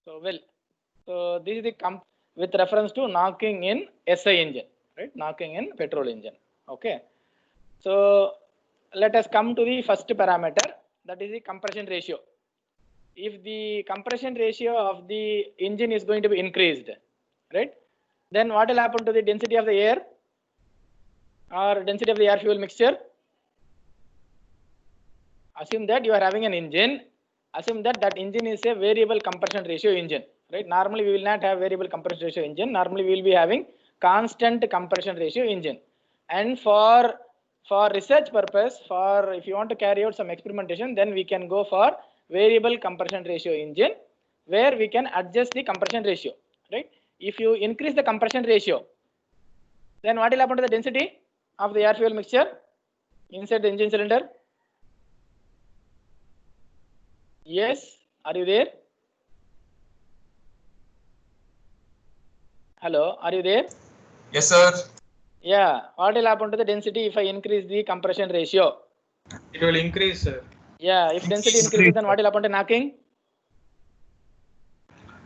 So well, so this is the with reference to knocking in SI engine, right? Knocking in petrol engine. Okay. So let us come to the first parameter, that is the compression ratio. If the compression ratio of the engine is going to be increased, right, then what will happen to the density of the air or density of the air fuel mixture? Assume that you are having an engine. Assume that that engine is a variable compression ratio engine, right? Normally we will not have variable compression ratio engine. Normally we will be having constant compression ratio engine. And for research purpose, for if you want to carry out some experimentation, then we can go for variable compression ratio engine, where we can adjust the compression ratio, right? If you increase the compression ratio, then what will happen to the density of the air fuel mixture inside the engine cylinder? Yes, are you there? Hello, are you there? Yes, sir. Yeah, what will happen to the density if I increase the compression ratio? It will increase, sir. Yeah, if density increases, then what will happen to knocking?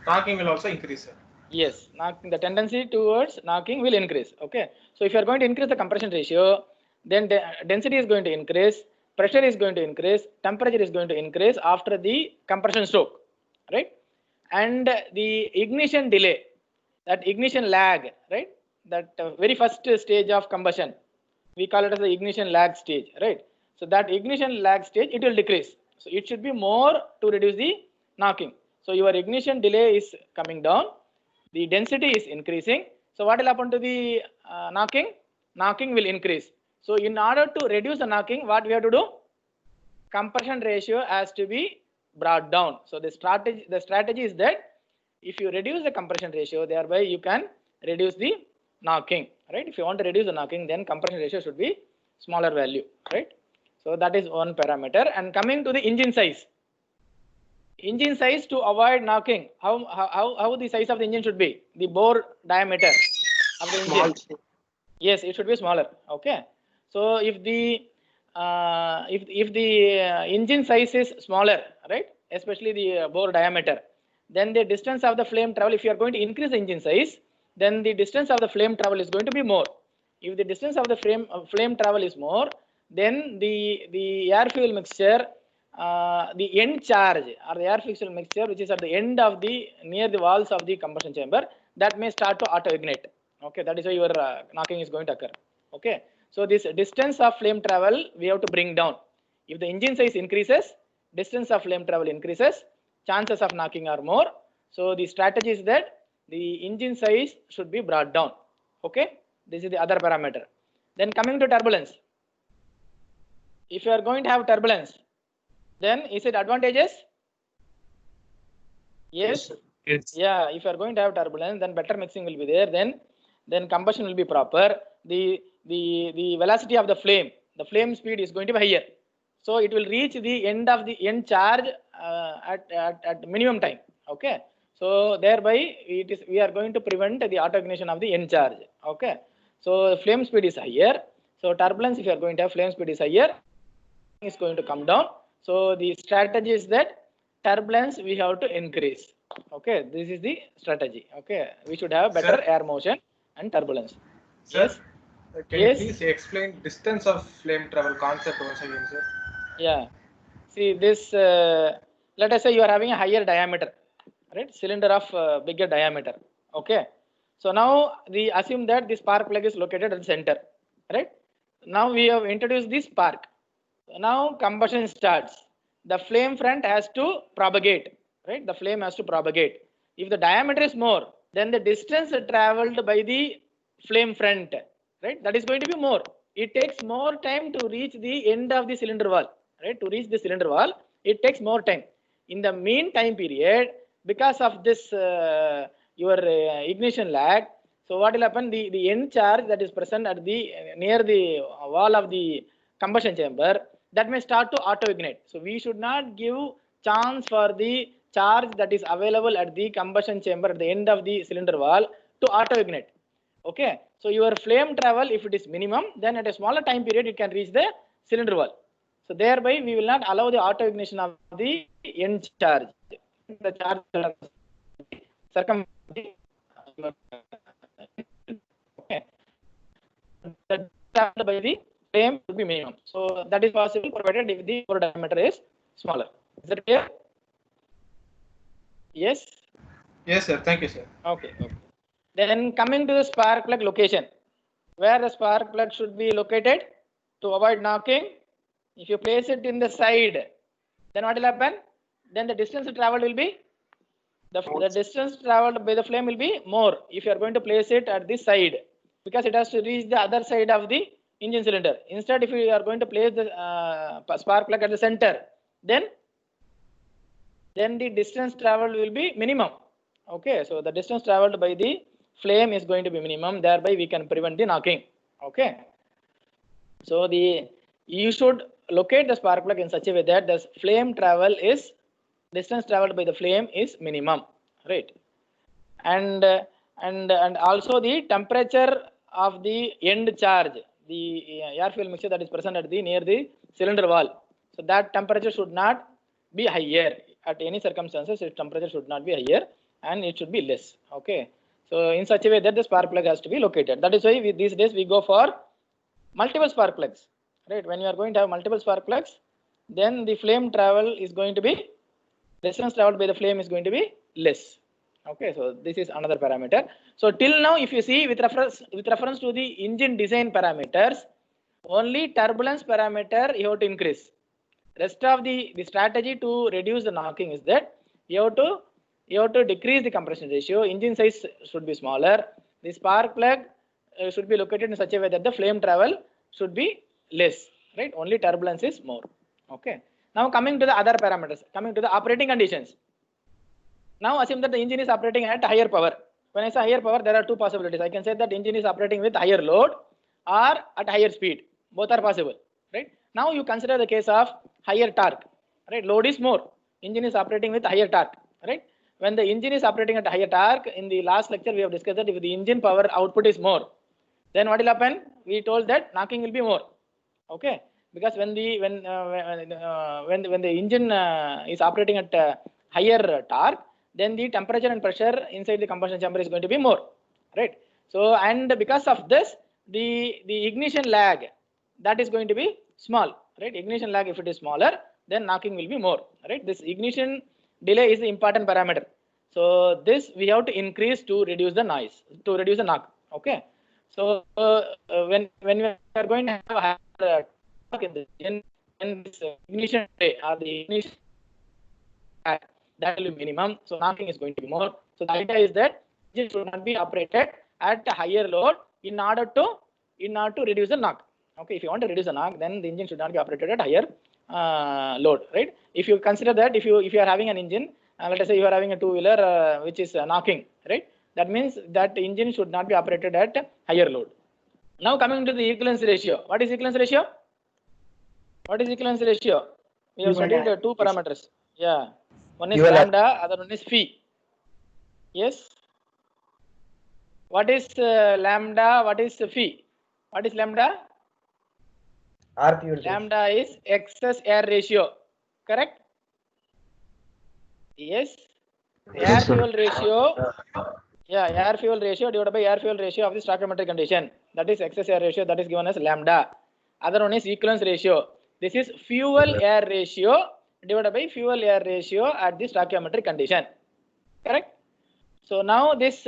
Knocking will also increase, sir. Yes, knocking, the tendency towards knocking will increase. Okay, so if you are going to increase the compression ratio, then density is going to increase, pressure is going to increase, temperature is going to increase after the compression stroke, right? And the ignition delay, that ignition lag, right? That very first stage of combustion, we call it as the ignition lag stage, right? So that ignition lag stage, it will decrease. So it should be more to reduce the knocking. So your ignition delay is coming down, the density is increasing. So what will happen to the knocking? Knocking will increase. So in order to reduce the knocking, what we have to do? Compression ratio has to be brought down. So the strategy is that if you reduce the compression ratio, thereby you can reduce the knocking, right? If you want to reduce the knocking, then compression ratio should be smaller value, right? So that is one parameter. And coming to the engine size, to avoid knocking, how the size of the engine should be? The bore diameter of the engine. Yes, it should be smaller. Okay. So if the engine size is smaller, right, especially the bore diameter, then the distance of the flame travel, if you are going to increase the engine size, then the distance of the flame travel is going to be more. If the distance of the flame travel is more, then the air fuel mixture, the end charge or the air fuel mixture, which is at the end of the near the walls of the combustion chamber, that may start to auto ignite. Okay, that is why your knocking is going to occur. Okay, so this distance of flame travel we have to bring down. If the engine size increases, distance of flame travel increases, chances of knocking are more. So the strategy is that the engine size should be brought down. Okay, this is the other parameter. Then coming to turbulence. If you are going to have turbulence, then is it advantageous? Yes. Yes. Yeah, if you are going to have turbulence, then better mixing will be there. Then combustion will be proper. The velocity of the flame speed is going to be higher. So it will reach the end of the end charge at minimum time. Okay. So thereby we are going to prevent the auto ignition of the end charge. Okay. So flame speed is higher. So turbulence, if you are going to have flame speed is higher, is going to come down. So the strategy is that turbulence we have to increase. Okay, this is the strategy. Okay, we should have better Sir? air motion and turbulence. Sir, Yes. can Yes. you please explain distance of flame travel concept once again, sir? Yeah. See this. Let us say you are having a higher diameter, right? Cylinder of bigger diameter. Okay. So now we assume that the spark plug is located at the center, right? Now we have introduced the spark. Now combustion starts. The flame front has to propagate, right? The flame has to propagate. If the diameter is more, then the distance traveled by the flame front, right, that is going to be more. It takes more time to reach the end of the cylinder wall, right? To reach the cylinder wall, it takes more time. In the mean time period, because of this your ignition lag, so what will happen? The end charge that is present at the near the wall of the combustion chamber, that may start to auto ignite. So we should not give chance for the charge that is available at the combustion chamber at the end of the cylinder wall to auto ignite. Okay, so your flame travel, if it is minimum, then at a smaller time period it can reach the cylinder wall. So thereby we will not allow the auto ignition of the end charge. The charge circum. Okay. The traveled by the flame should be minimum. So that is possible provided if the pore diameter is smaller. Is that clear? Yes. Yes, sir. Thank you, sir. Okay. Okay. Then coming to the spark plug location, where the spark plug should be located to avoid knocking. If you place it in the side, then what will happen? Then the distance traveled will be the distance traveled by the flame will be more if you are going to place it at this side, because it has to reach the other side of the engine cylinder. Instead, if you are going to place the spark plug at the center, then the distance traveled will be minimum. Okay, so the distance traveled by the flame is going to be minimum. Thereby, we can prevent the knocking. Okay, so you should locate the spark plug in such a way that the flame travel is distance traveled by the flame is minimum, right? And also the temperature of the end charge, the air fuel mixture that is present at the near the cylinder wall. So that temperature should not be higher at any circumstances. Its temperature should not be higher and it should be less. Okay. So in such a way that the spark plug has to be located. That is why these days we go for multiple spark plugs, right? When you are going to have multiple spark plugs, then the flame travel is going to be, distance traveled by the flame is going to be less. Okay, so this is another parameter. So till now, if you see with reference to the engine design parameters, only turbulence parameter you have to increase. Rest of the strategy to reduce the knocking is that you have to decrease the compression ratio. Engine size should be smaller. The spark plug should be located in such a way that the flame travel should be less. Right? Only turbulence is more. Okay. Now coming to the other parameters, coming to the operating conditions. Now assume that the engine is operating at higher power. When I say higher power, there are two possibilities. I can say that engine is operating with higher load or at higher speed. Both are possible, right? Now you consider the case of higher torque, right? Load is more. Engine is operating with higher torque, right? When the engine is operating at higher torque, in the last lecture we have discussed that if the engine power output is more, then what will happen? We told that knocking will be more, okay? Because when the engine is operating at higher torque, then the temperature and pressure inside the combustion chamber is going to be more, right? So and because of this, the ignition lag, that is going to be small, right? Ignition lag, if it is smaller, then knocking will be more, right? This ignition delay is the important parameter. So this we have to increase to reduce the noise, to reduce the knock. Okay. So when we are going to have a higher torque in this ignition delay or the ignition, that will be minimum. So knocking is going to be more. So the idea is that engine should not be operated at a higher load in order to reduce the knock. Okay, if you want to reduce the knock, then the engine should not be operated at higher load, right? If you consider that if you are having an engine, let us say you are having a two-wheeler which is knocking, right? That means that engine should not be operated at higher load. Now coming to the equivalence ratio. What is equivalence ratio? What is equivalence ratio? We have studied two parameters. Yeah, one is lambda, other one is phi. Yes. What is lambda? What is phi? What is lambda? Lambda is excess air ratio, correct? Yes. Air fuel ratio. Yeah, air fuel ratio divided by air fuel ratio of the stoichiometric condition. That is excess air ratio. That is given as lambda. Other one is equivalence ratio. This is fuel air ratio divided by fuel air ratio at the stoichiometric condition. Correct? So now this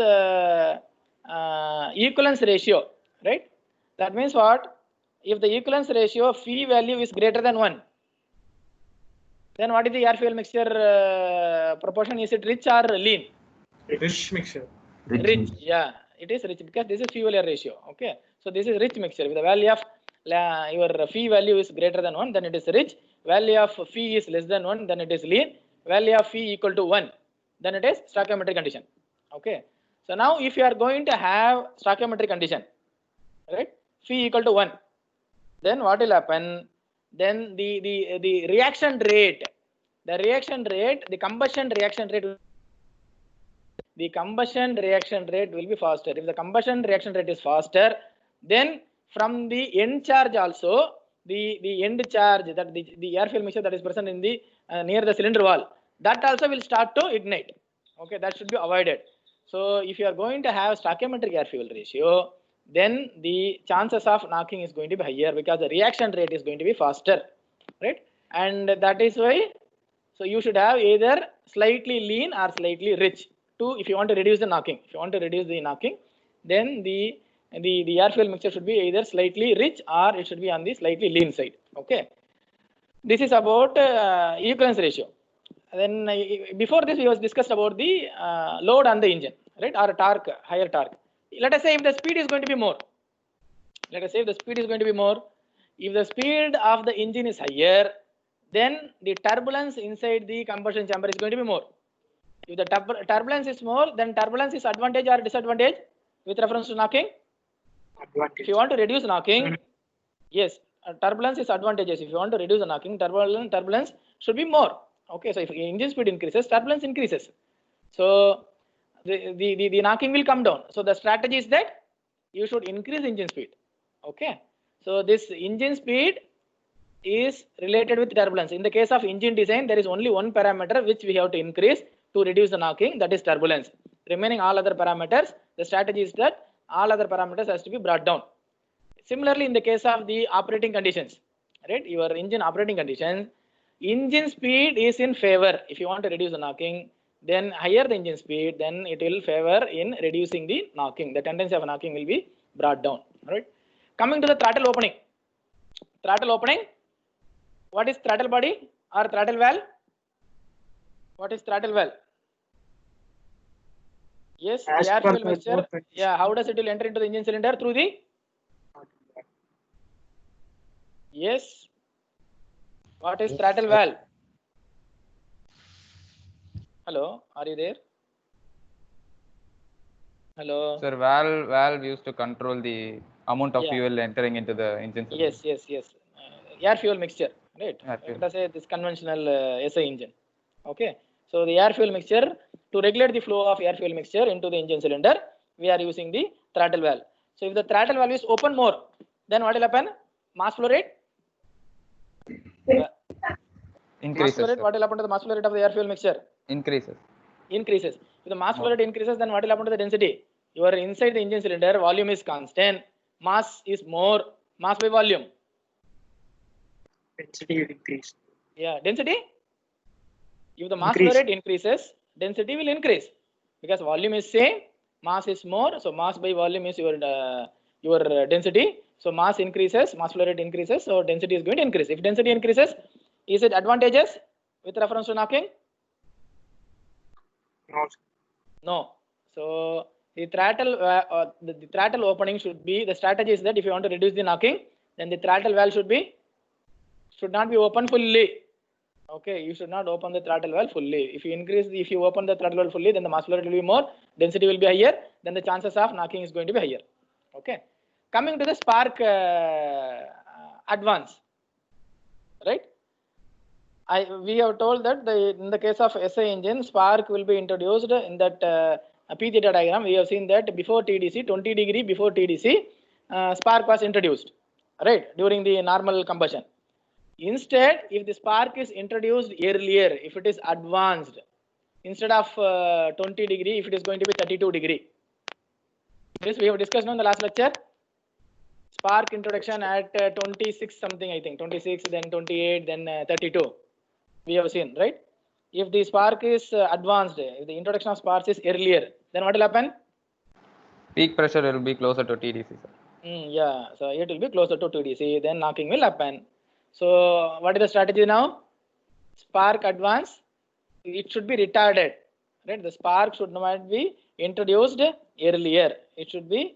equivalence ratio, right? That means what? If the equivalence ratio phi value is greater than 1, then what is the air fuel mixture proportion? Is it rich or lean? Rich mixture. Rich, yeah, it is rich because this is fuel air ratio. Okay, so this is rich mixture. If the value of your phi value is greater than 1, then it is rich. Value of phi is less than 1, then it is lean. Value of phi equal to 1, then it is stoichiometric condition. Okay, so now if you are going to have stoichiometric condition, right, phi equal to 1, then what will happen? Then the reaction rate, the combustion reaction rate will be faster. If the combustion reaction rate is faster, then from the end charge also, the end charge, that the air fuel mixture that is present in the near the cylinder wall, that also will start to ignite. Okay, that should be avoided. So if you are going to have stoichiometric air fuel ratio, then the chances of knocking is going to be higher because the reaction rate is going to be faster, right? And that is why, so you should have either slightly lean or slightly rich to, if you want to reduce the knocking. If you want to reduce the knocking, then the air fuel mixture should be either slightly rich or it should be on the slightly lean side. Okay. This is about equivalence ratio. Then before this we was discussed about the load on the engine, right, or torque, higher torque. Let us say if the speed is going to be more. Let us say if the speed is going to be more. If the speed of the engine is higher, then the turbulence inside the combustion chamber is going to be more. If the turbulence is more, then turbulence is advantage or disadvantage with reference to knocking? Advantage. If you want to reduce knocking, yes, turbulence is advantageous. If you want to reduce the knocking, turbulence should be more. Okay, so if engine speed increases, turbulence increases. So the knocking will come down. So the strategy is that you should increase engine speed. Okay, so this engine speed is related with turbulence. In the case of engine design, there is only one parameter which we have to increase to reduce the knocking, that is turbulence. Remaining all other parameters, the strategy is that all other parameters has to be brought down. Similarly, in the case of the operating conditions, right, your engine operating conditions, engine speed is in favor. If you want to reduce the knocking, then higher the engine speed, then it will favor in reducing the knocking. The tendency of knocking will be brought down. All right. Coming to the throttle opening. Throttle opening. What is throttle body or throttle valve? What is throttle valve? Yes, As the air per fuel the mixture. board Yeah, how does it will enter into the engine cylinder? Through the. Yes. What is throttle valve? Hello, are you there? Hello. Sir, valve used to control the amount of Yeah. fuel entering into the engine cylinder. Yes. Air fuel mixture, right? Air fuel. Let us say this conventional SI engine. Okay. So the air fuel mixture, to regulate the flow of air fuel mixture into the engine cylinder, we are using the throttle valve. So if the throttle valve is open more, then what will happen? Mass flow rate. Increases. Mass flow rate. Sir. What will happen to the mass flow rate of the air fuel mixture? Increases. Increases. If the mass flow rate increases, then what will happen to the density? You are inside the engine cylinder, volume is constant, mass is more, mass by volume. Density will increase. Yeah, density. If the mass flow rate increases, density will increase because volume is same, mass is more. So mass by volume is your density. So mass increases, mass flow rate increases, so density is going to increase. If density increases, is it advantageous with reference to knocking? No. No. So the throttle opening should be, the strategy is that if you want to reduce the knocking, then the throttle valve should not be open fully. Okay, you should not open the throttle valve fully. If you open the throttle valve fully, then the mass flow rate will be more, density will be higher, then the chances of knocking is going to be higher. Okay. Coming to the spark advance, right? We have told that in the case of SI engine, spark will be introduced in that P theta diagram. We have seen that before TDC, 20 degree before TDC, spark was introduced, right, during the normal combustion. Instead, if the spark is introduced earlier, if it is advanced, instead of 20 degree, if it is going to be 32 degree. This we have discussed in the last lecture. Spark introduction at 26 something, I think, 26, then 28, then 32. We have seen, right? If the spark is advanced, if the introduction of sparks is earlier, then what will happen? Peak pressure will be closer to TDC, sir. Yeah, so it will be closer to TDC, then knocking will happen. So what is the strategy now? Spark advance, it should be retarded, right? The spark should not be introduced earlier. It should be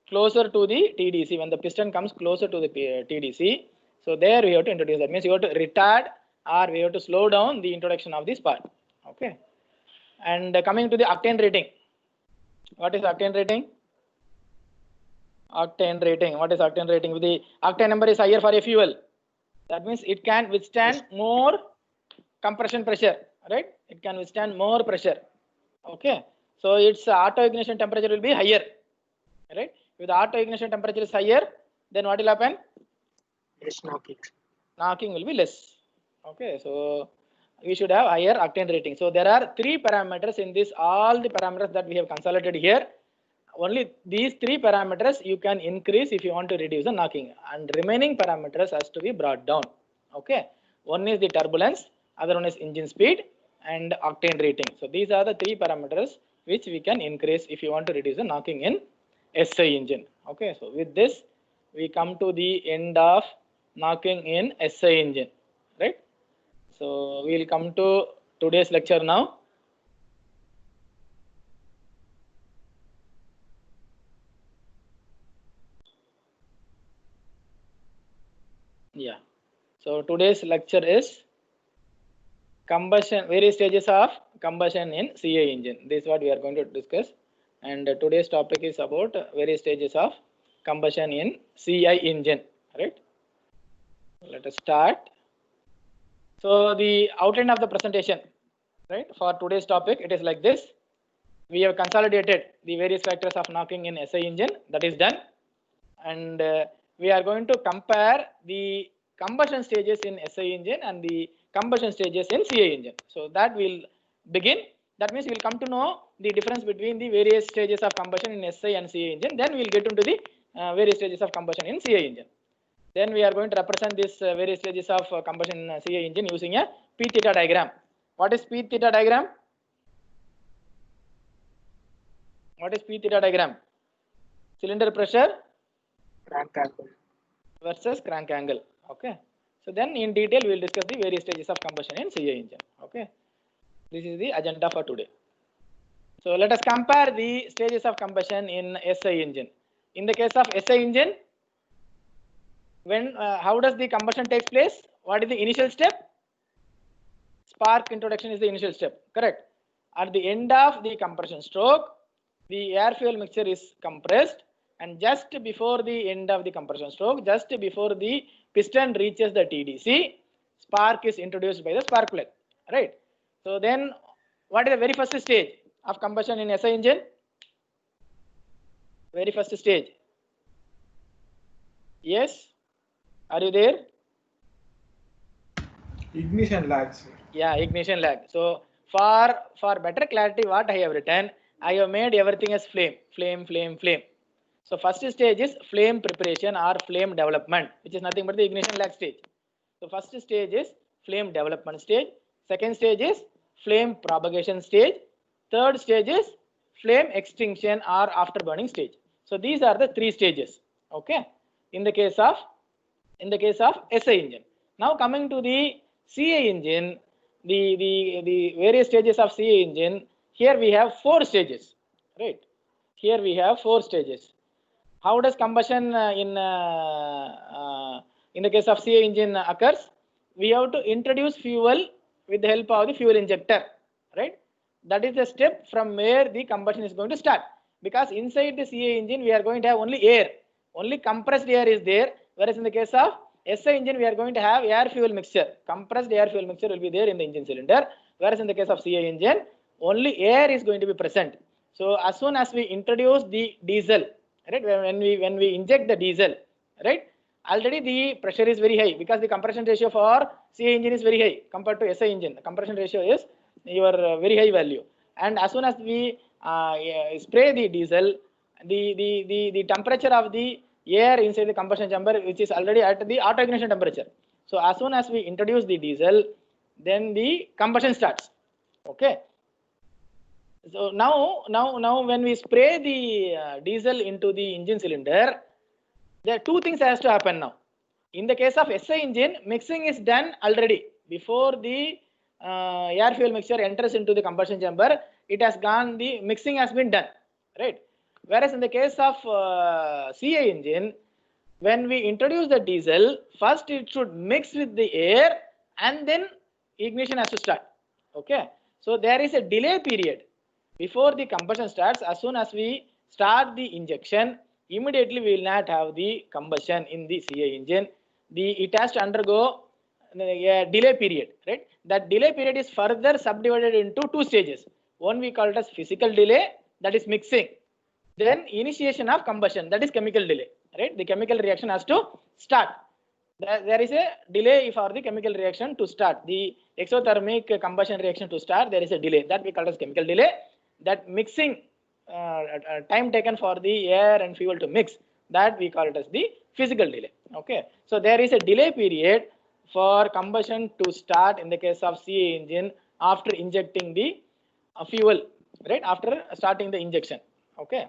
closer to the TDC. When the piston comes closer to the TDC, so there we have to introduce. That means you have to retard or we have to slow down the introduction of the spark. Okay. And coming to the octane rating. What is octane rating? Octane rating. What is octane rating? If the octane number is higher for a fuel, that means it can withstand more compression pressure, right? It can withstand more pressure. Okay. So its auto ignition temperature will be higher, right? If the auto ignition temperature is higher, then what will happen? Less knocking. Knocking will be less. Okay. So we should have higher octane rating. So there are 3 parameters in this, all the parameters that we have consolidated here. Only these 3 parameters you can increase if you want to reduce the knocking, and remaining parameters has to be brought down. Okay, one is the turbulence, other one is engine speed and octane rating. So these are the 3 parameters which we can increase if you want to reduce the knocking in SI engine. Okay, so with this we come to the end of knocking in SI engine, right? So we will come to today's lecture now. Yeah, so today's lecture is combustion, various stages of combustion in CI engine. This is what we are going to discuss, and today's topic is about various stages of combustion in CI engine, right? Let us start. So the outline of the presentation, right, for today's topic, it is like this. We have consolidated the various factors of knocking in SI engine, that is done, and we are going to compare the combustion stages in SI engine and the combustion stages in CI engine. So that will begin. That means we will come to know the difference between the various stages of combustion in SI and CI engine. Then we will get into the various stages of combustion in CI engine. Then we are going to represent this various stages of combustion in CI engine using a P theta diagram. What is P theta diagram? What is P theta diagram? Cylinder pressure Crank angle. versus crank angle. Okay. So then in detail we will discuss the various stages of combustion in CI engine. Okay. This is the agenda for today. So let us compare the stages of combustion in SI engine. In the case of SI engine, when how does the combustion take place? What is the initial step? Spark introduction is the initial step, correct? At the end of the compression stroke, the air fuel mixture is compressed, and just before the end of the compression stroke, just before the piston reaches the TDC, spark is introduced by the spark plug, right? So then what is the very first stage of combustion in SI engine? Very first stage. Yes, are you there? Ignition lag, sir. Yeah, ignition lag. So for better clarity, what I have written, I have made everything as flame. So first stage is flame preparation or flame development, which is nothing but the ignition lag stage. So first stage is flame development stage. Second stage is flame propagation stage. Third stage is flame extinction or afterburning stage. So these are the 3 stages. Okay. In the case of SI engine. Now coming to the CI engine, the various stages of CI engine. Here we have 4 stages, right? Here we have 4 stages. How does combustion in the case of CI engine occurs? We have to introduce fuel with the help of the fuel injector, right? That is the step from where the combustion is going to start. Because inside the CI engine we are going to have only air, only compressed air is there. Whereas in the case of SI engine we are going to have air fuel mixture. Compressed air fuel mixture will be there in the engine cylinder. Whereas in the case of CI engine, only air is going to be present. So as soon as we introduce the diesel, right, when we inject the diesel, right, already the pressure is very high because the compression ratio for CI engine is very high compared to SI engine. The compression ratio is your very high value. And as soon as we spray the diesel, the temperature of the air inside the combustion chamber, which is already at the auto ignition temperature. So as soon as we introduce the diesel, then the combustion starts. Okay. So now when we spray the diesel into the engine cylinder, there are 2 things has to happen now. In the case of SI engine, mixing is done already before the air fuel mixture enters into the combustion chamber. It has gone, the mixing has been done, right? Whereas in the case of CI engine, when we introduce the diesel, first it should mix with the air and then ignition has to start. Okay. So there is a delay period before the combustion starts. As soon as we start the injection, immediately we will not have the combustion in the CI engine. It has to undergo a delay period, right? That delay period is further subdivided into 2 stages. One we call it as physical delay, that is mixing. Then initiation of combustion, that is chemical delay, right? The chemical reaction has to start. there is a delay for the chemical reaction to start. The exothermic combustion reaction to start, there is a delay that we call as chemical delay. That mixing time taken for the air and fuel to mix, that we call it as the physical delay. Okay, so there is a delay period for combustion to start in the case of CA engine after injecting the fuel, right, after starting the injection. Okay,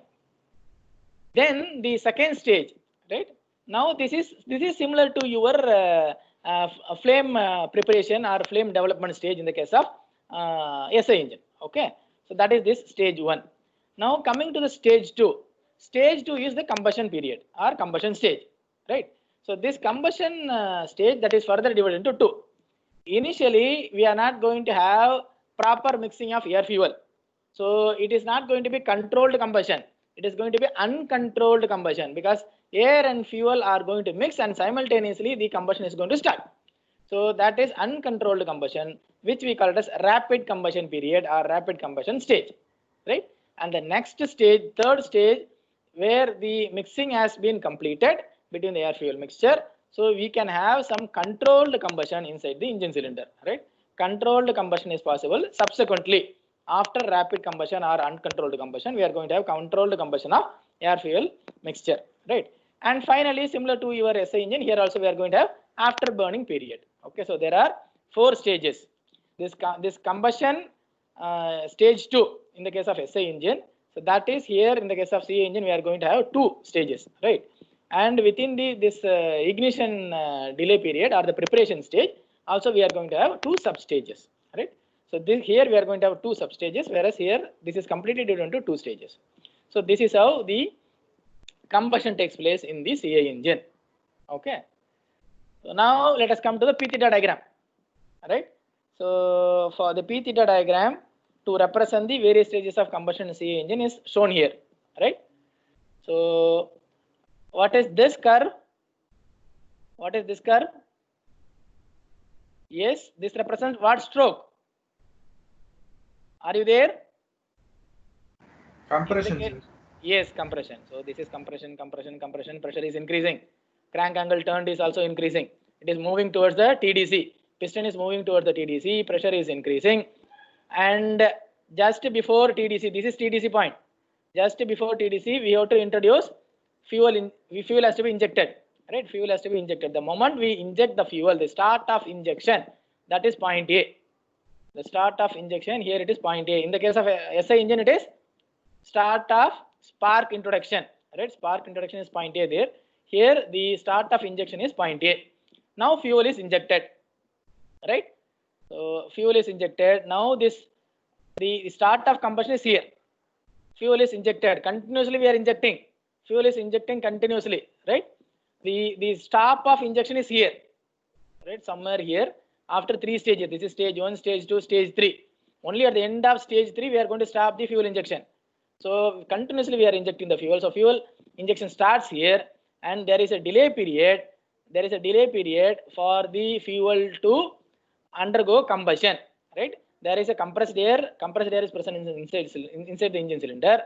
then the second stage, right, now this is similar to your flame preparation or flame development stage in the case of SI engine. Okay, so that is this stage 1. Now coming to the stage 2. Stage 2 is the combustion period or combustion stage, right? So this combustion stage, that is further divided into 2. Initially, we are not going to have proper mixing of air fuel. So it is not going to be controlled combustion. It is going to be uncontrolled combustion, because air and fuel are going to mix and simultaneously the combustion is going to start. So that is uncontrolled combustion, which we call it as rapid combustion period or rapid combustion stage, right? And the next stage, third stage, where the mixing has been completed between the air fuel mixture, so we can have some controlled combustion inside the engine cylinder, right? Controlled combustion is possible. Subsequently, after rapid combustion or uncontrolled combustion, we are going to have controlled combustion of air fuel mixture, right? And finally, similar to your SI engine, here also we are going to have after burning period. Okay, so there are 4 stages. This combustion stage 2 in the case of SI engine, so that is here in the case of CA engine we are going to have 2 stages, right? And within this ignition delay period or the preparation stage, also we are going to have 2 sub stages, right? So this here we are going to have 2 sub stages, whereas here this is completely divided into 2 stages. So this is how the combustion takes place in the CA engine. Okay. So now let us come to the P theta diagram, right? So for the P theta diagram, to represent the various stages of combustion in CA engine is shown here, right? So what is this curve? What is this curve? Yes, this represents what stroke? Are you there? Compression, sir. Yes, compression. So this is compression, compression, compression. Pressure is increasing. Crank angle turned is also increasing. It is moving towards the TDC. Piston is moving towards the TDC. Pressure is increasing. And just before TDC, this is TDC point. Just before TDC, we have to introduce fuel. Fuel has to be injected, right? Fuel has to be injected. The moment we inject the fuel, the start of injection, that is point A. The start of injection, here it is point A. In the case of SI engine, it is start of spark introduction, right? Spark introduction is point A there. Here the start of injection is point A. Now fuel is injected, right? So fuel is injected. Now the start of combustion is here. Fuel is injected continuously. We are injecting. Fuel is injecting continuously, right? The stop of injection is here, right? Somewhere here. After 3 stages, this is stage 1, stage 2, stage 3. Only at the end of stage 3, we are going to stop the fuel injection. So continuously we are injecting the fuel. So fuel injection starts here, and there is a delay period. There is a delay period for the fuel to undergo combustion, right? There is a compressed air. Compressed air is present inside the engine cylinder.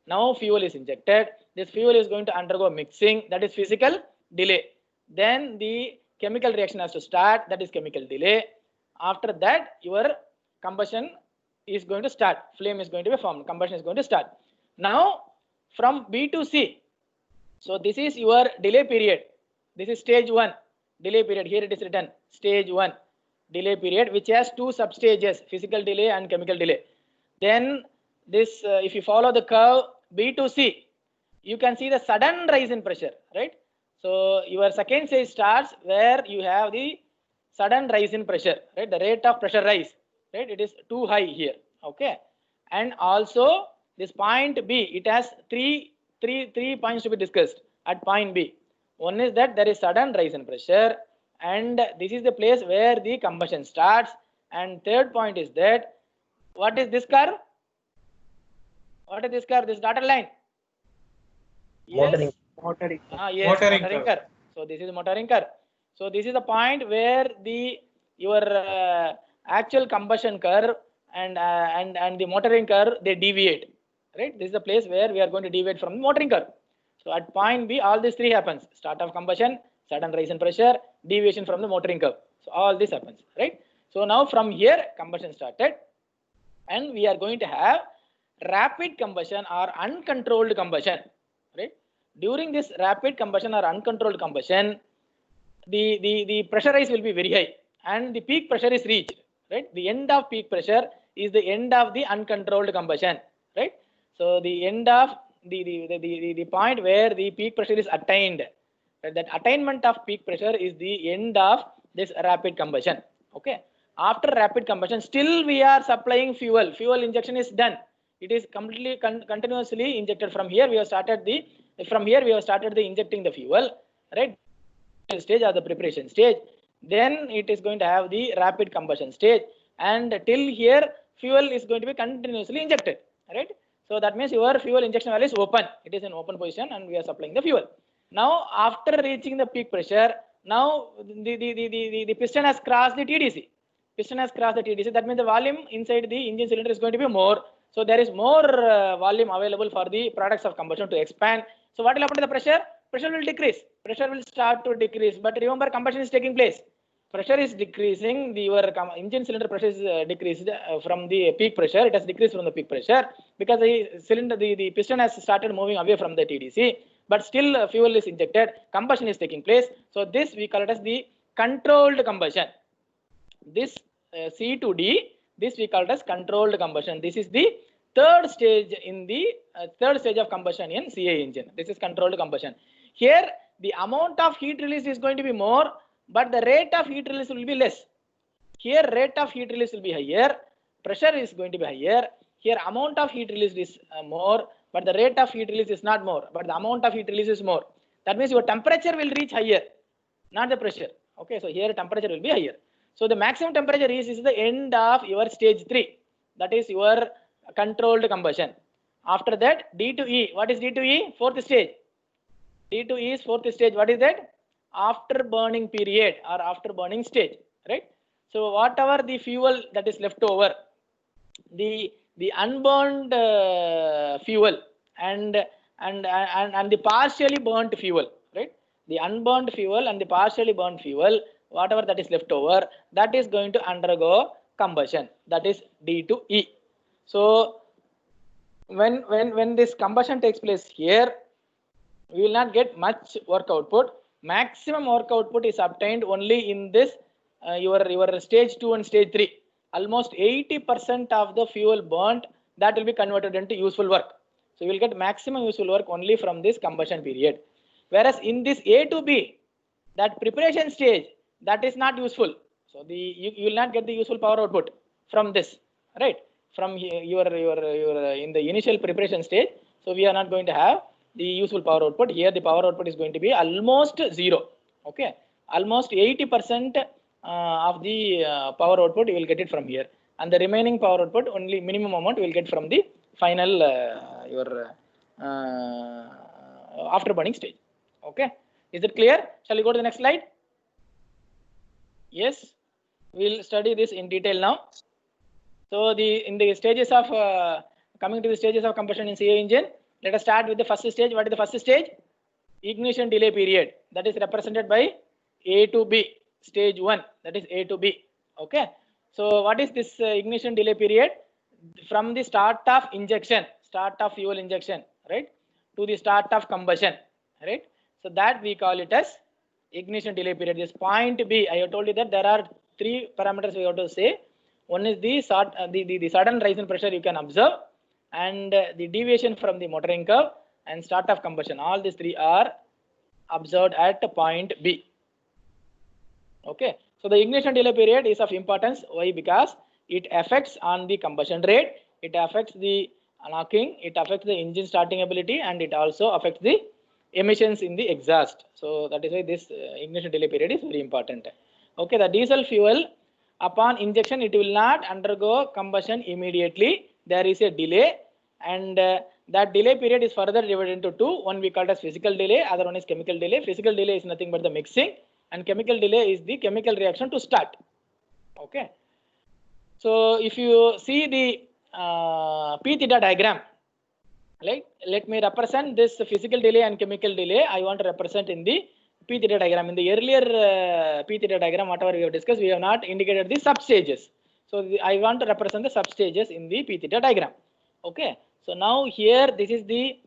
Now fuel is injected. This fuel is going to undergo mixing. That is physical delay. Then the chemical reaction has to start. That is chemical delay. After that, your combustion is going to start. Flame is going to be formed. Combustion is going to start. Now from B to C. So this is your delay period. This is stage 1 delay period. Here it is written stage 1 delay period, which has 2 substages, physical delay and chemical delay. Then this, if you follow the curve B to C, you can see the sudden rise in pressure, right? So your second stage starts where you have the sudden rise in pressure, right? The rate of pressure rise, right? It is too high here, okay? And also this point B, it has three points to be discussed at point B. One is that there is sudden rise in pressure, and this is the place where the combustion starts. And third point is that, what is this curve? What is this curve? This dotted line? Yes. Motoring. Yes, Motoring motoring curve. curve. So this is motoring curve. So this is the point where your actual combustion curve and the motoring curve, they deviate, right? This is the place where we are going to deviate from the motoring curve. So at point B, all these 3 happens: start of combustion, sudden rise in pressure, deviation from the motoring curve. So all this happens, right? So now from here combustion started, and we are going to have rapid combustion or uncontrolled combustion, right? During this rapid combustion or uncontrolled combustion, the pressure rise will be very high and the peak pressure is reached, right? The end of peak pressure is the end of the uncontrolled combustion, right? So the end of the point where the peak pressure is attained, right? That attainment of peak pressure is the end of this rapid combustion. Okay. After rapid combustion, still we are supplying fuel. Fuel injection is done. It is completely continuously injected. From here we have started the injecting the fuel, right? Stage or the preparation stage. Then it is going to have the rapid combustion stage, and till here fuel is going to be continuously injected, right? So that means your fuel injection valve is open. It is in open position and we are supplying the fuel. Now after reaching the peak pressure, now the piston has crossed the TDC. Piston has crossed the TDC. That means the volume inside the engine cylinder is going to be more. So there is more volume available for the products of combustion to expand. So what will happen to the pressure? Pressure will decrease. Pressure will start to decrease. But remember, combustion is taking place. Pressure is decreasing. Your engine cylinder pressure is decreased from the peak pressure. It has decreased from the peak pressure because the piston has started moving away from the TDC. But still fuel is injected. Combustion is taking place. So this we call it as the controlled combustion. This C to D, this we call it as controlled combustion. This is the third stage of combustion in CI engine. This is controlled combustion. Here the amount of heat release is going to be more, but the rate of heat release will be less. Here rate of heat release will be higher, pressure is going to be higher. Here amount of heat release is more, but the rate of heat release is not more, but the amount of heat release is more. That means your temperature will reach higher, not the pressure. Okay, so here temperature will be higher. So the maximum temperature is the end of your stage 3. That is your controlled combustion. After that, D to E. What is D to E? Fourth stage. D to E is fourth stage. What is that? After burning period or after burning stage, right? So whatever the fuel that is left over, the unburned fuel and the partially burnt fuel, right? The unburned fuel and the partially burnt fuel, whatever that is left over, that is going to undergo combustion. That is D to E. So when this combustion takes place here, we will not get much work output. Maximum work output is obtained only in this your stage 2 and stage 3. Almost 80% of the fuel burnt, that will be converted into useful work. So you will get maximum useful work only from this combustion period. Whereas in this A to B, that preparation stage, that is not useful. So you will not get the useful power output from this, right? From your in the initial preparation stage. So we are not going to have the useful power output. Here the power output is going to be almost zero. Okay, almost 80% of the power output you will get it from here, and the remaining power output, only minimum amount, you will get from the final your after burning stage. Okay, is it clear? Shall we go to the next slide? Yes, we'll study this in detail now. So in the stages of coming to the stages of combustion in CI engine, let us start with the first stage. What is the first stage? Ignition delay period. That is represented by A to B, stage 1. That is A to B. Okay. So what is this ignition delay period? From the start of injection, start of fuel injection, right, to the start of combustion, right? So that we call it as ignition delay period. This point B, I have told you that there are 3 parameters we have to say. One is the sudden rise in pressure you can observe, and the deviation from the motoring curve and start of combustion. All these 3 are observed at point B. Okay. So the ignition delay period is of importance. Why? Because it affects on the combustion rate, it affects the knocking, it affects the engine starting ability, and it also affects the emissions in the exhaust. So that is why this ignition delay period is very important. Okay, the diesel fuel, upon injection, it will not undergo combustion immediately. There is a delay, and that delay period is further divided into 2. One we call it as physical delay, other one is chemical delay. Physical delay is nothing but the mixing, and chemical delay is the chemical reaction to start. Okay. So if you see the P theta diagram, like, let me represent this physical delay and chemical delay. I want to represent in the P theta diagram. In the earlier P theta diagram, whatever we have discussed, we have not indicated the substages. So I want to represent the substages in the P theta diagram. Okay. So now here this is the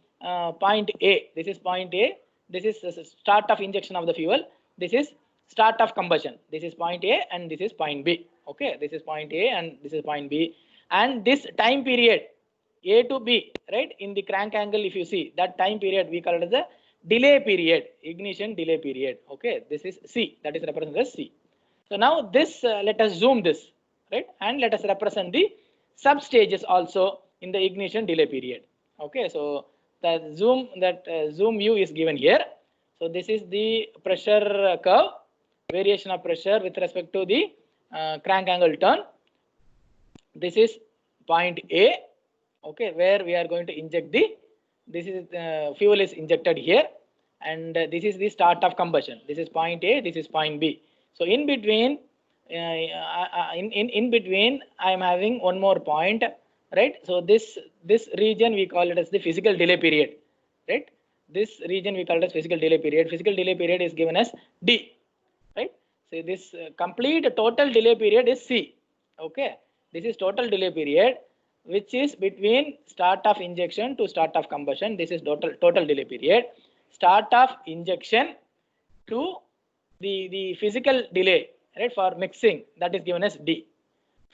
point A. This is point A. This is the start of injection of the fuel. This is start of combustion. This is point A and this is point B. Okay. This is point A and this is point B. And this time period A to B, right? In the crank angle, if you see that time period, we call it as the delay period, ignition delay period. Okay. This is C. That is represented as C. So now this, let us zoom this, right? And let us represent the substages also in the ignition delay period. Okay, so the zoom view is given here. So this is the pressure curve, variation of pressure with respect to the crank angle turn. This is point A, okay, where we are going to inject this is fuel is injected here, and this is the start of combustion. This is point A, this is point B. So in between, in between, I am having one more point. Right, so this region we call it as the physical delay period, right? This region we call it as physical delay period. Physical delay period is given as D, right? So this complete total delay period is C. Okay, this is total delay period, which is between start of injection to start of combustion. This is total delay period. Start of injection to the physical delay, right? For mixing, that is given as D.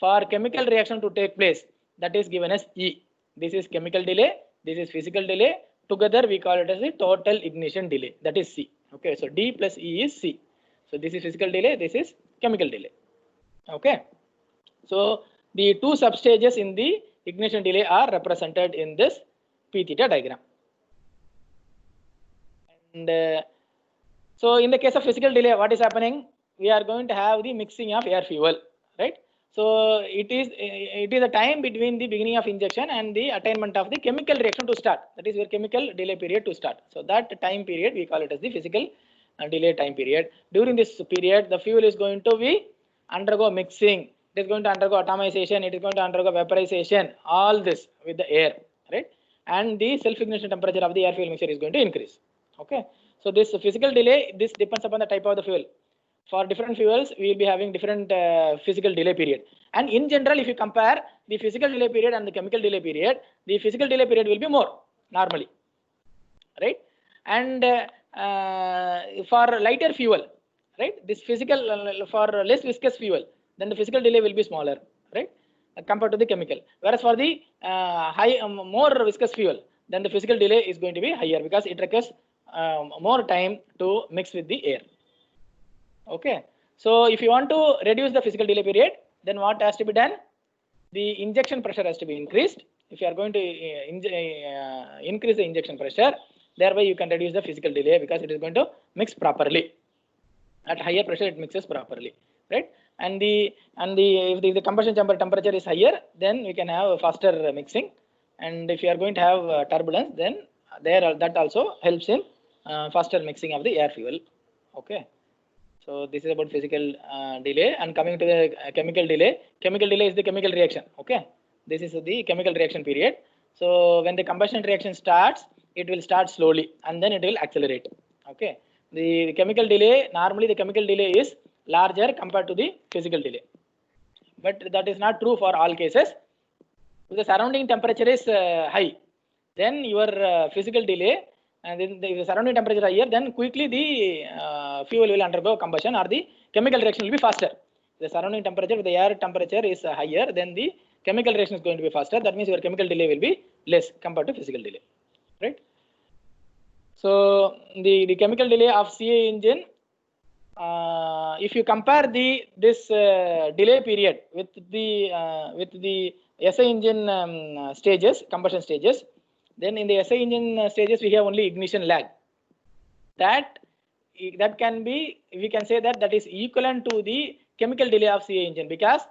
For chemical reaction to take place, that is given as E. This is chemical delay, this is physical delay. Together we call it as the total ignition delay, that is C. Okay, so D plus E is C. So this is physical delay, this is chemical delay. Okay, so the two substages in the ignition delay are represented in this P theta diagram. And so in the case of physical delay, what is happening? We are going to have the mixing of air fuel, right? So it is a time between the beginning of injection and the attainment of the chemical reaction to start. That is your chemical delay period to start. So that time period we call it as the physical delay time period. During this period, the fuel is going to be undergo mixing. It is going to undergo atomization. It is going to undergo vaporization. All this with the air, right? And the self-ignition temperature of the air fuel mixture is going to increase. Okay. So this physical delay, this depends upon the type of the fuel. For different fuels, we will be having different physical delay period. And in general, if you compare the physical delay period and the chemical delay period, the physical delay period will be more normally, right? And for lighter fuel, right? This physical for less viscous fuel, then the physical delay will be smaller, right? Compared to the chemical. Whereas for the more viscous fuel, then the physical delay is going to be higher because it requires more time to mix with the air. Okay, so if you want to reduce the physical delay period, then what has to be done? The injection pressure has to be increased. If you are going to increase the injection pressure, thereby you can reduce the physical delay because it is going to mix properly. At higher pressure, it mixes properly, right? And if the combustion chamber temperature is higher, then we can have faster mixing. And if you are going to have turbulence, then that also helps in faster mixing of the air fuel. Okay. So this is about physical delay. And coming to the chemical delay. Chemical delay is the chemical reaction. Okay, this is the chemical reaction period. So when the combustion reaction starts, it will start slowly and then it will accelerate. Okay, the chemical delay, normally the chemical delay is larger compared to the physical delay, but that is not true for all cases. If the surrounding temperature is high, then your physical delay, and then the surrounding temperature higher, then quickly the fuel will undergo combustion or the chemical reaction will be faster. The surrounding temperature, the air temperature is higher, then the chemical reaction is going to be faster. That means your chemical delay will be less compared to physical delay, right? So the chemical delay of CA engine, if you compare this delay period with the SI engine stages, combustion stages, then in the SI engine stages we have only ignition lag. That can be, we can say that is equivalent to the chemical delay of CA engine because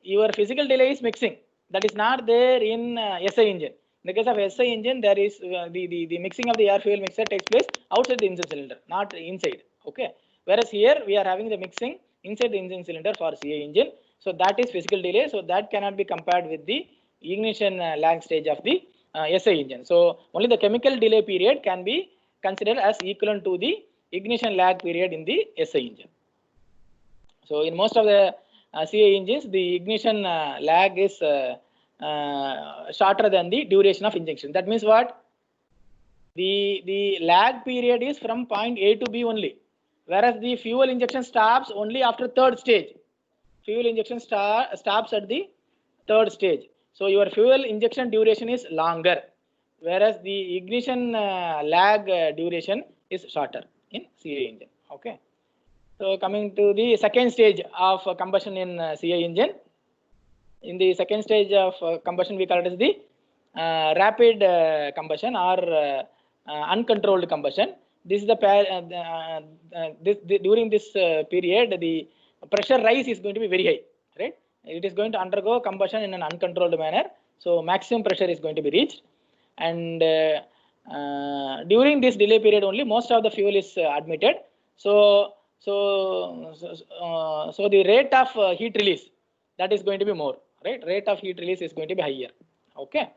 your physical delay is mixing. That is not there in SI engine. In the case of SI engine, there is the mixing of the air fuel mixture takes place outside the engine cylinder, not inside. Okay. Whereas here we are having the mixing inside the engine cylinder for CA engine. So that is physical delay. So that cannot be compared with the ignition lag stage of the SI engine. So only the chemical delay period can be considered as equivalent to the ignition lag period in the SI engine. So in most of the CI engines, the ignition lag is shorter than the duration of injection. That means what? The lag period is from point A to B only, whereas the fuel injection stops only after third stage. Fuel injection stops at the third stage. So your fuel injection duration is longer, whereas the ignition lag duration is shorter in CI engine. Okay. So coming to the second stage of combustion in CI engine. In the second stage of combustion, we call it as the rapid combustion or uncontrolled combustion. This is the during this period, the pressure rise is going to be very high, right? It is going to undergo combustion in an uncontrolled manner, so maximum pressure is going to be reached, and during this delay period only most of the fuel is admitted. So the rate of heat release, that is going to be more, right? Rate of heat release is going to be higher. Okay.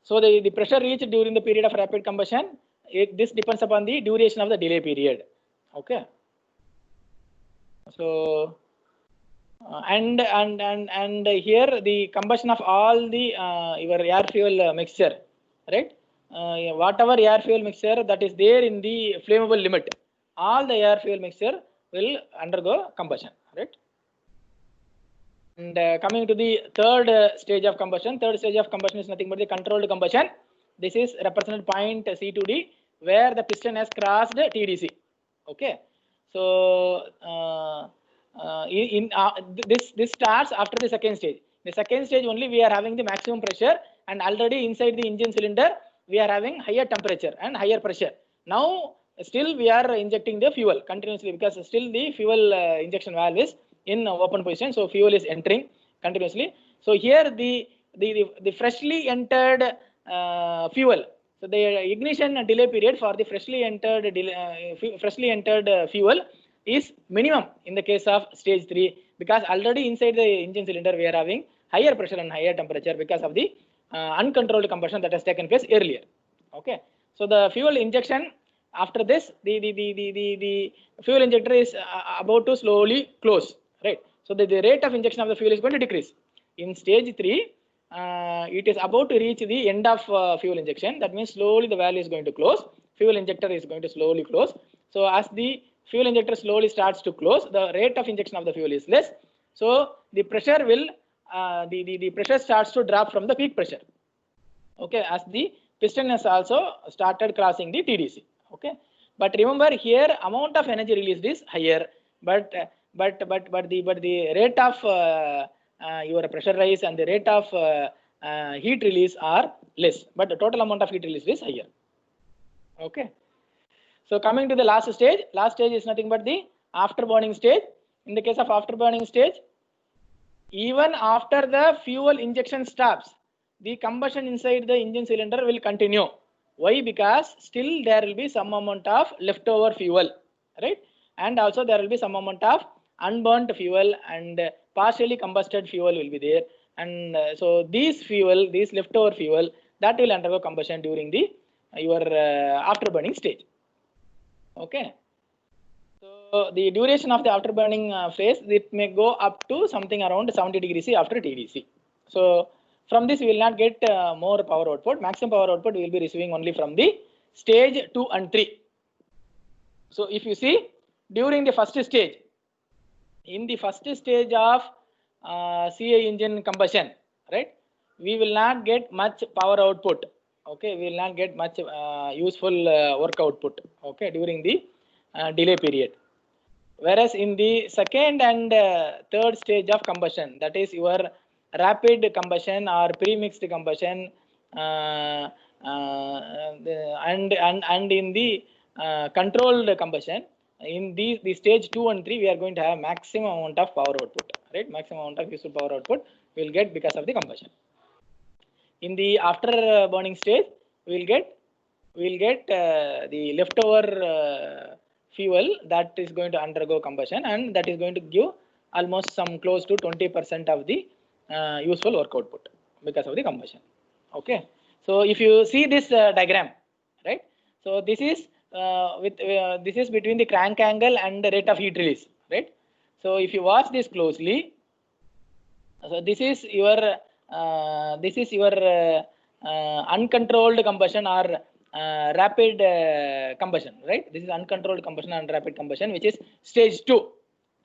So the pressure reached during the period of rapid combustion, this depends upon the duration of the delay period. Okay. So and here the combustion of all the your air fuel mixture, right? Whatever air fuel mixture that is there in the flammable limit, all the air fuel mixture will undergo combustion, right? And coming to the third stage of combustion, is nothing but the controlled combustion. This is represented point C to D, where the piston has crossed TDC. Okay. So this starts after the second stage. The second stage only we are having the maximum pressure, and already inside the engine cylinder we are having higher temperature and higher pressure. Now still we are injecting the fuel continuously, because still the fuel injection valve is in open position, so fuel is entering continuously. So here the freshly entered fuel, so the ignition delay period for the freshly entered fuel is minimum in the case of stage 3, because already inside the engine cylinder we are having higher pressure and higher temperature because of the uncontrolled combustion that has taken place earlier. Okay. So the fuel injection, after this the fuel injector is about to slowly close, right? So the rate of injection of the fuel is going to decrease. In stage 3, it is about to reach the end of fuel injection. That means slowly the valve is going to close. Fuel injector is going to slowly close. So as the fuel injector slowly starts to close, the rate of injection of the fuel is less. So the pressure will the pressure starts to drop from the peak pressure. Okay, as the piston has also started crossing the TDC. Okay, but remember here amount of energy released is higher, but the rate of your pressure rise and the rate of heat release are less, but the total amount of heat release is higher. Okay. So coming to the last stage is nothing but the afterburning stage. In the case of afterburning stage, even after the fuel injection stops, the combustion inside the engine cylinder will continue. Why? Because still there will be some amount of leftover fuel, right? And also there will be some amount of unburnt fuel and partially combusted fuel will be there. And so these leftover fuel, that will undergo combustion during the your afterburning stage. Okay. So the duration of the afterburning phase, it may go up to something around 70 degrees C after TDC. So from this we will not get more power output. Maximum power output we will be receiving only from the stage 2 and 3. So if you see during the first stage, in the first stage of CI engine combustion, right, we will not get much power output. Okay, we will not get much useful work output. Okay, during the delay period. Whereas in the second and third stage of combustion, that is your rapid combustion or pre-mixed combustion, and in the controlled combustion, in the stage 2 and 3, we are going to have maximum amount of power output, right? Maximum amount of useful power output we will get because of the combustion. In the after burning stage, we will get the leftover fuel that is going to undergo combustion, and that is going to give almost some close to 20% of the useful work output because of the combustion. Okay. So if you see this diagram, right? So this is this is between the crank angle and the rate of heat release, right? So if you watch this closely, so this is your uncontrolled combustion or rapid combustion, right? This is uncontrolled combustion and rapid combustion, which is stage 2,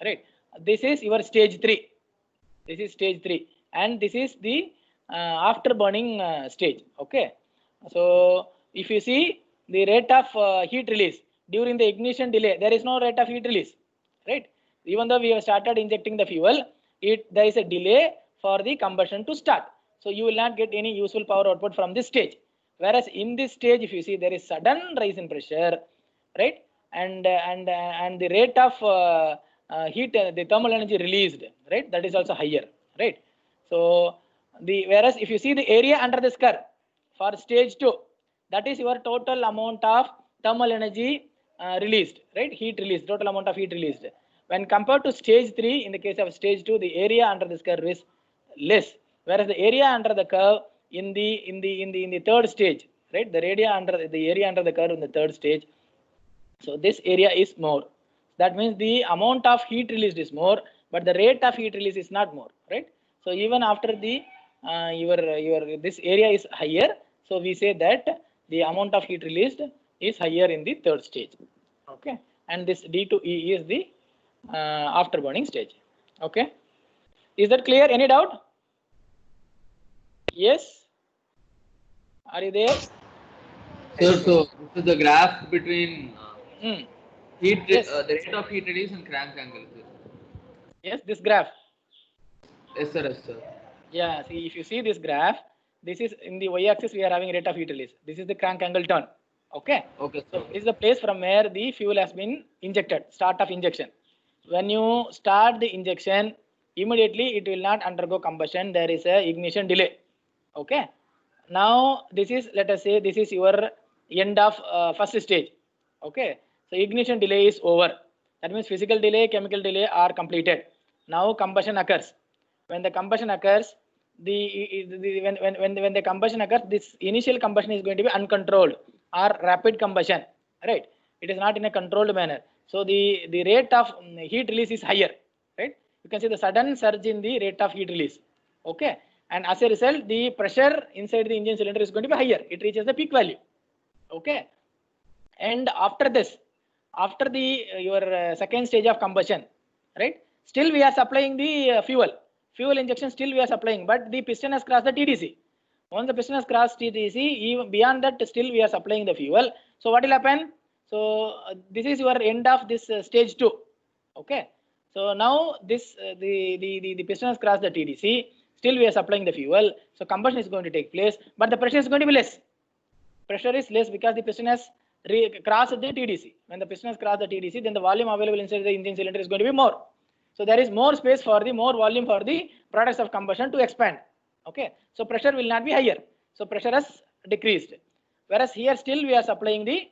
right? This is your stage 3. This is stage 3, and this is the after burning stage. Okay, so if you see the rate of heat release during the ignition delay, there is no rate of heat release, right? Even though we have started injecting the fuel, there is a delay for the combustion to start. So you will not get any useful power output from this stage. Whereas in this stage, if you see, there is sudden rise in pressure, right? And the rate of heat, the thermal energy released, right? That is also higher, right? So whereas if you see the area under this curve for stage 2, that is your total amount of thermal energy released, right? Heat released, total amount of heat released. When compared to stage 3, in the case of stage 2, the area under this curve is less, whereas the area under the curve in the third stage, right? The area under the curve in the third stage. So this area is more. That means the amount of heat released is more, but the rate of heat release is not more, right? So even after the this area is higher, so we say that the amount of heat released is higher in the third stage. Okay, and this D2E is the afterburning stage. Okay, is that clear? Any doubt? Yes. Are you there? Sir, so this is the graph between heat, Yes. the rate of heat release and crank angle. Sir. Yes, this graph. Yes, sir. Yes, sir. Yeah, see, if you see this graph, this is in the y-axis, we are having rate of heat release. This is the crank angle turn. Okay. Okay, So sir. this is the place from where the fuel has been injected, start of injection. When you start the injection, immediately it will not undergo combustion. There is a ignition delay. Okay. Now this is, let us say, this is your end of first stage. Okay. So ignition delay is over. That means physical delay, chemical delay are completed. Now combustion occurs. When the combustion occurs, when the combustion occurs, this initial combustion is going to be uncontrolled or rapid combustion, right? It is not in a controlled manner. So the rate of heat release is higher, right? You can see the sudden surge in the rate of heat release. Okay, and as a result, the pressure inside the engine cylinder is going to be higher. It reaches the peak value. Okay, and after this, after the your second stage of combustion, right? Still we are supplying the fuel injection. Still we are supplying, but the piston has crossed the TDC. Once the piston has crossed TDC, even beyond that, still we are supplying the fuel. So what will happen? So this is your end of this stage 2. Okay. So now this the piston has crossed the TDC. Still we are supplying the fuel. So combustion is going to take place, but the pressure is going to be less. Pressure is less because the piston has crossed the TDC. When the piston has crossed the TDC, then the volume available inside the engine cylinder is going to be more. So there is more space for the more volume for the products of combustion to expand. Okay. So pressure will not be higher. So pressure has decreased. Whereas here still we are supplying the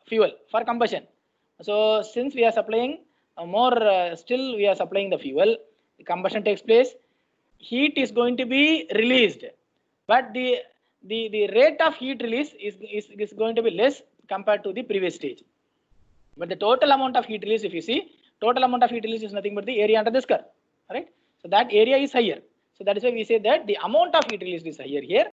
fuel for combustion. So since we are supplying still we are supplying the fuel, the combustion takes place, heat is going to be released, but the rate of heat release is going to be less compared to the previous stage. But the total amount of heat release, if you see, total amount of heat release is nothing but the area under this curve, right? So that area is higher. So that is why we say that the amount of heat released is higher here.